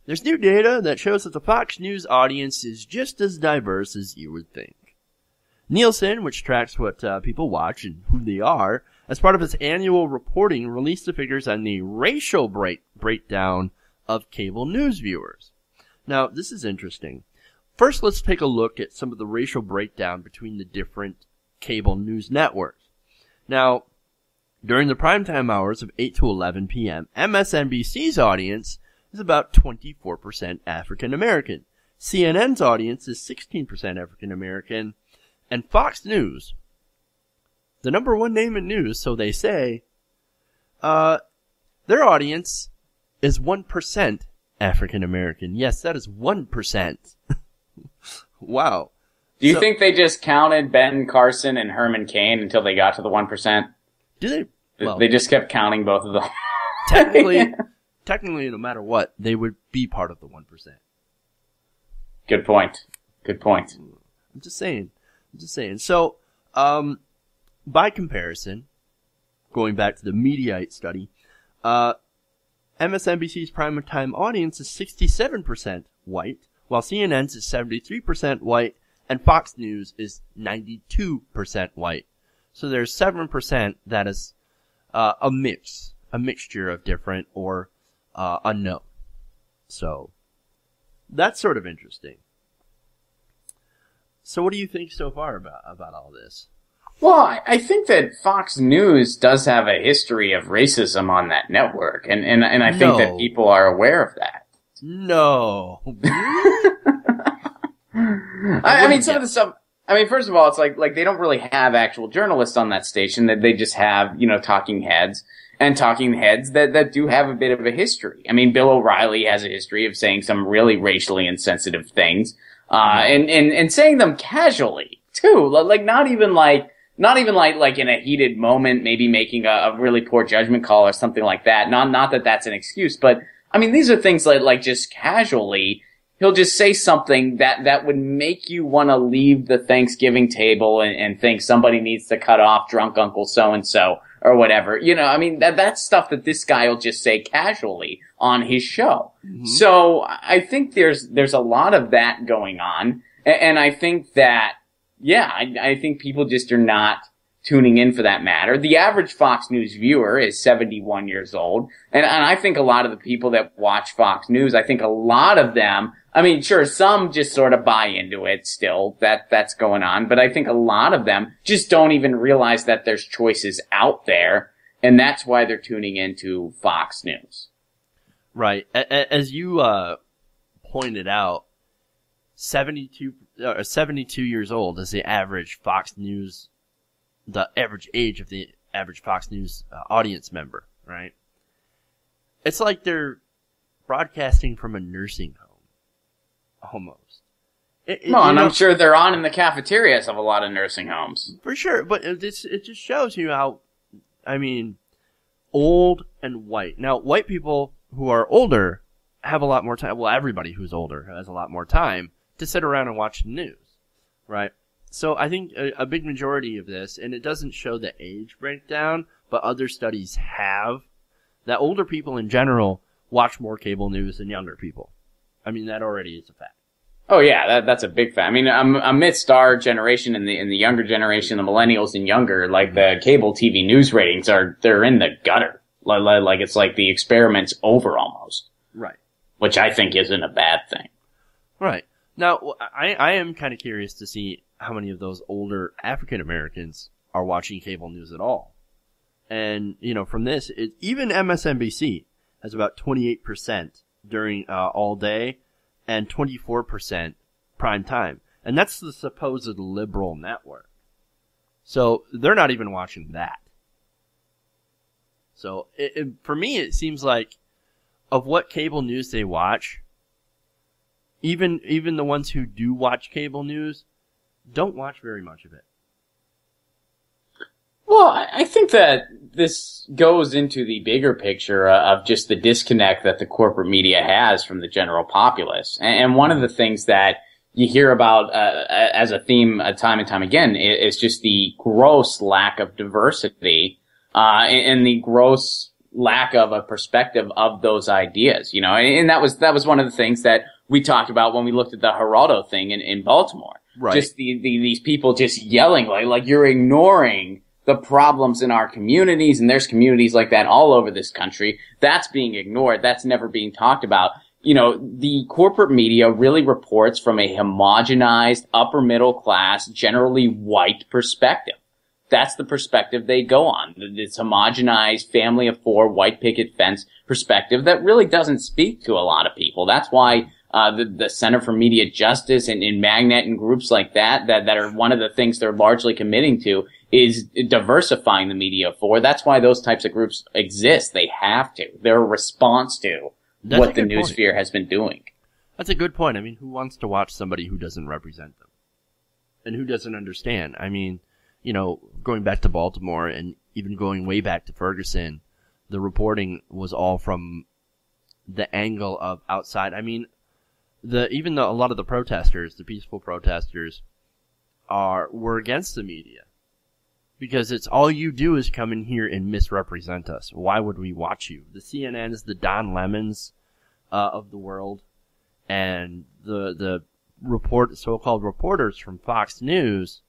There's new data that shows that the Fox News audience is just as diverse as you would think. Nielsen, which tracks what people watch and who they are, as part of its annual reporting, released the figures on the racial breakdown of cable news viewers. Now, this is interesting. First, let's take a look at some of the racial breakdown between the different cable news networks. Now, during the primetime hours of 8 to 11 p.m., MSNBC's audience is about 24% African American. CNN's audience is 16% African American. And Fox News, the number one name in news, so they say, their audience is 1% African American. Yes, that is 1%. Wow. Do you think they just counted Ben Carson and Herman Cain until they got to the 1%? Do they? Well, they just kept counting both of them. Technically, no matter what, they would be part of the 1%. Good point. I'm just saying. So, by comparison, going back to the Mediaite study, MSNBC's primetime audience is 67% white, while CNN's is 73% white, and Fox News is 92% white. So there's 7% that is a mixture of different or unknown. So that's sort of interesting. So what do you think so far about all this? Well, I think that Fox News does have a history of racism on that network, and I think that people are aware of that. No. I mean, some of the stuff. I mean, first of all, it's like they don't really have actual journalists on that station. That they just have, talking heads that do have a bit of a history. I mean, Bill O'Reilly has a history of saying some really racially insensitive things, and saying them casually too. Like not even like in a heated moment, maybe making a really poor judgment call or something like that. Not that that's an excuse, but I mean, these are things like just casually. He'll just say something that would make you want to leave the Thanksgiving table and think somebody needs to cut off drunk Uncle so-and-so or whatever. I mean, that's stuff that this guy will just say casually on his show. Mm-hmm. So I think there's a lot of that going on. And I think that, I think people just are not tuning in for that matter. The average Fox News viewer is 71 years old. And I think a lot of the people that watch Fox News, I think a lot of them, I mean, sure, some just sort of buy into it still, that's going on, but I think a lot of them just don't even realize that there's choices out there, and that's why they're tuning into Fox News. Right. As you pointed out, 72 years old is the average Fox News, the average age of the average Fox News audience member, right? It's like they're broadcasting from a nursing home. Almost. I'm sure they're on in the cafeterias of a lot of nursing homes. For sure, but it just shows you how, old and white. Now, white people who are older have a lot more time. Well, everybody who's older has a lot more time to sit around and watch the news, right? So I think a big majority of this, and it doesn't show the age breakdown, but other studies have, that older people in general watch more cable news than younger people. I mean, that already is a fact. Oh yeah, that's a big fact. I mean, amidst our generation and the younger generation, the millennials and younger, like the cable TV news ratings they're in the gutter. Like it's like the experiment's over almost. Right. Which I think isn't a bad thing. Right. Now, I am kind of curious to see how many of those older African Americans are watching cable news at all. And, from this, even MSNBC has about 28% during all day and 24% prime time. And that's the supposed liberal network. So they're not even watching that. So for me, it seems like of what cable news they watch, even the ones who do watch cable news don't watch very much of it. Well, I think that this goes into the bigger picture of just the disconnect that the corporate media has from the general populace. And one of the things that you hear about as a theme time and time again is just the gross lack of diversity and the gross lack of a perspective of those ideas, you know, and that was one of the things that we talked about when we looked at the Geraldo thing in Baltimore. Right. Just these people just yelling like you're ignoring the problems in our communities, and there's communities like that all over this country. That's being ignored. That's never being talked about. You know, the corporate media really reports from a homogenized, upper middle class, generally white perspective. That's the perspective they go on. This homogenized family of four white picket fence perspective that really doesn't speak to a lot of people. That's why the Center for Media Justice and Magnet and groups like that are one of the things they're largely committing to is diversifying the media for. That's why those types of groups exist. They have to. They're a response to what the newsphere has been doing. That's a good point. I mean, who wants to watch somebody who doesn't represent them? And who doesn't understand? I mean, you know, going back to Baltimore and even going way back to Ferguson, the reporting was all from the angle of outside. I mean, a lot of the protesters, the peaceful protesters, were against the media. Because it's all you do is come in here and misrepresent us. Why would we watch you? The CNNs, the Don Lemons of the world, and the so-called reporters from Fox News,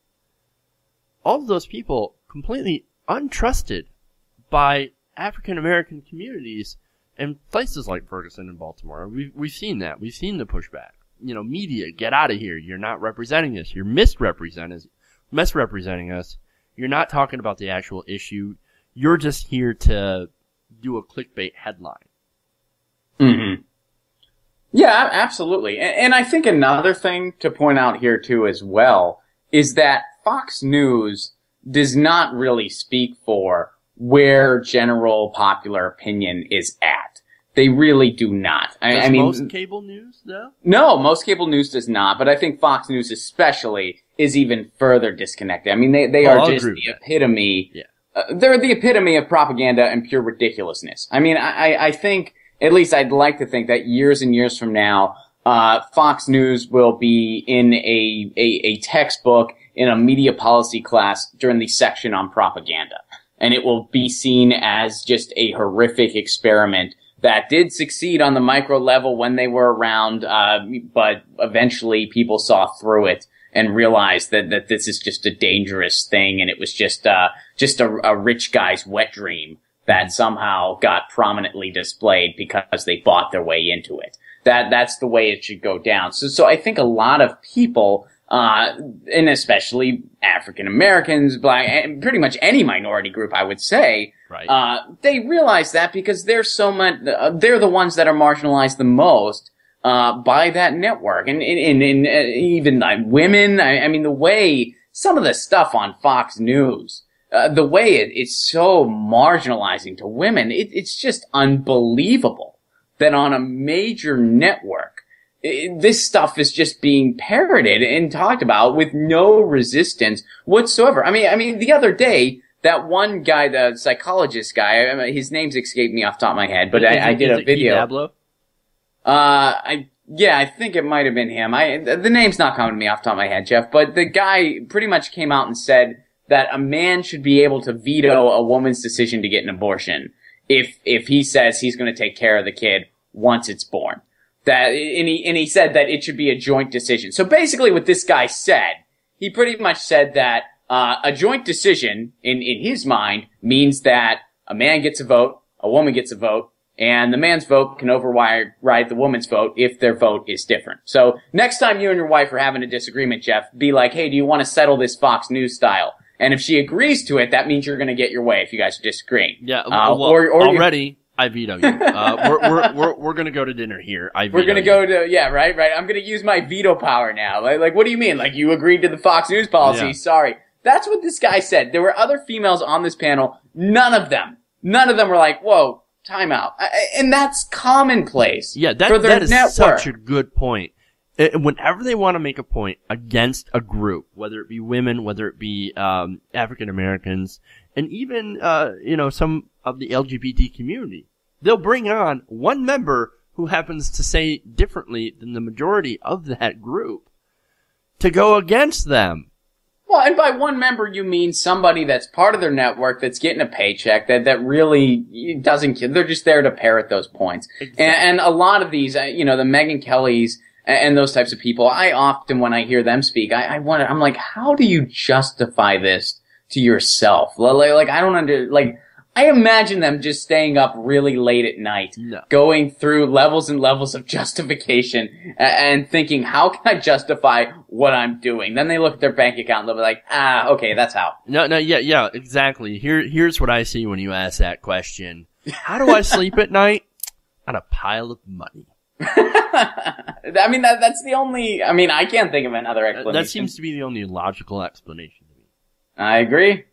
all of those people completely untrusted by African American communities in places like Ferguson and Baltimore. We've seen that. We've seen the pushback. You know, media, get out of here. You're not representing us. You're misrepresenting us. You're not talking about the actual issue. You're just here to do a clickbait headline. Mm-hmm. Yeah, absolutely. And I think another thing to point out here, too, as well, is that Fox News does not really speak for where general popular opinion is at. They really do not. I mean, most cable news, though? No, most cable news does not, but I think Fox News especially is even further disconnected. I mean, they are just the epitome. Yeah. They're the epitome of propaganda and pure ridiculousness. I mean, I think, at least I'd like to think that years and years from now, Fox News will be in a textbook in a media policy class during the section on propaganda. And it will be seen as just a horrific experiment that did succeed on the micro level when they were around, but eventually people saw through it and realized that this is just a dangerous thing, and it was just a rich guy's wet dream that somehow got prominently displayed because they bought their way into it. That's the way it should go down. So I think a lot of people, and especially African Americans, Black, and pretty much any minority group, I would say, right. They realize that because they're the ones that are marginalized the most, by that network. And even like women, I mean, the way some of the stuff on Fox News, the way it's so marginalizing to women, it's just unbelievable that on a major network, this stuff is just being parroted and talked about with no resistance whatsoever. I mean, the other day, that one guy, the psychologist guy, his name's escaped me off the top of my head, but I did a video. Diablo? I think it might have been him. The name's not coming to me off the top of my head, Jeff, but the guy pretty much came out and said that a man should be able to veto a woman's decision to get an abortion if he says he's going to take care of the kid once it's born. And he said that it should be a joint decision. So basically what this guy said, he pretty much said that a joint decision in his mind means that a man gets a vote, a woman gets a vote, and the man's vote can override the woman's vote if their vote is different. So next time you and your wife are having a disagreement, Jeff, be like, hey, do you want to settle this Fox News style? And if she agrees to it, that means you're going to get your way if you guys are disagreeing. Yeah, already I veto you. We're going to go to dinner here. We're going to go to, yeah, right. I'm going to use my veto power now. Like, what do you mean? Like, you agreed to the Fox News policy. Yeah. Sorry. That's what this guy said. There were other females on this panel. None of them were like, whoa, time out. And that's commonplace. Yeah, that is network. Such a good point. Whenever they want to make a point against a group, whether it be women, whether it be African Americans, and even some of the LGBT community, they'll bring on one member who happens to say differently than the majority of that group to go against them. Well, and by one member, you mean somebody that's part of their network that's getting a paycheck that really doesn't care. They're just there to parrot those points. Exactly. And a lot of these, the Megyn Kellys and those types of people, I often, when I hear them speak, I'm like, how do you justify this to yourself? Like, I don't I imagine them just staying up really late at night, going through levels and levels of justification and thinking, how can I justify what I'm doing? Then they look at their bank account and they'll be like, okay, that's how. Yeah, exactly. Here's what I see when you ask that question. How do I sleep at night? On a pile of money. I mean, that's the only, I can't think of another explanation. That seems to be the only logical explanation to me. I agree.